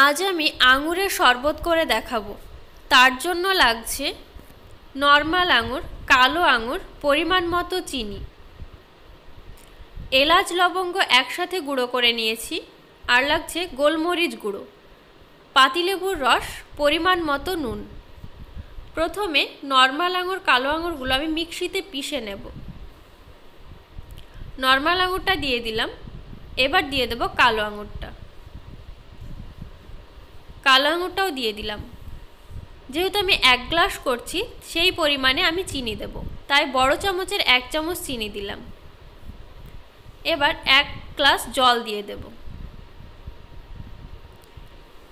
আজ আমি আঙুরের শরবত করে দেখাবো। তার জন্য লাগছে নরমাল আঙুর, কালো আঙুর, পরিমাণ মতো চিনি, এলাচ লবঙ্গ একসাথে গুঁড়ো করে নিয়েছি, আর লাগছে গোলমরিচ গুঁড়ো, পাতিলেবুর রস, পরিমাণ মতো নুন। প্রথমে নরমাল আঙুর কালো আঙুরগুলো আমি মিক্সিতে পিষে নেব। নরমাল আঙুরটা দিয়ে দিলাম, এবার দিয়ে দেব কালো আঙুরটা। কালো আঙুরটাও দিয়ে দিলাম। যেহেতু আমি 1 গ্লাস করছি সেই পরিমাণে আমি চিনি দেব, তাই বড় চামচের 1 চামচ চিনি দিলাম। এবার 1 গ্লাস জল দিয়ে দেব।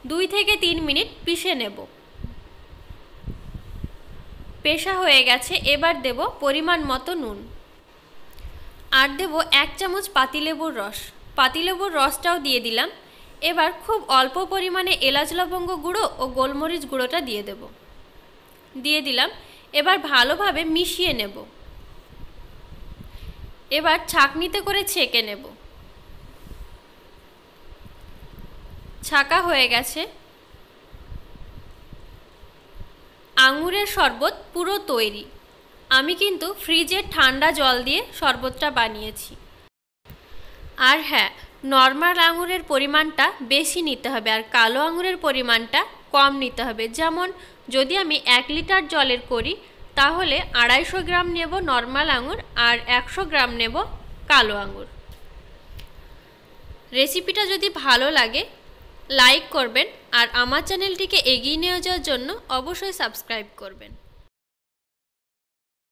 2 থেকে 3 মিনিট পিষে নেব। পেষা হয়ে গেছে, এবার দেব পরিমাণ মতো নুন, আর দেব 1 চামচ পাতিলেবুর রস। পাতিলেবুর রসটাও দিয়ে দিলাম। এবার খুব অল্প পরিমাণে এলাচ লবঙ্গ গুঁড়ো ও গোলমরিচ গুঁড়োটা দিয়ে দিলাম। এবার ভালোভাবে মিশিয়ে নেব। এবার ছাঁকনিতে করে ছেঁকে নেব। ছাঁকা হয়ে গেছে। আঙুরের শরবত পুরো তৈরি। আমি কিন্তু ফ্রিজের ঠান্ডা জল দিয়ে শরবতটা বানিয়েছি। আর হ্যাঁ, নরমাল আঙুরের পরিমাণটা বেশি নিতে হবে, আর কালো আঙুরের পরিমাণটা কম নিতে হবে। যেমন যদি আমি 1 লিটার জলের করি তাহলে 250 গ্রাম নেব নরমাল আঙুর আর 100 গ্রাম নেব কালো আঙুর। রেসিপিটা যদি ভালো লাগে লাইক করবেন, আর আমার চ্যানেলটিকে এগিয়ে নিয়ে যাওয়ার জন্য অবশ্যই সাবস্ক্রাইব করবেন।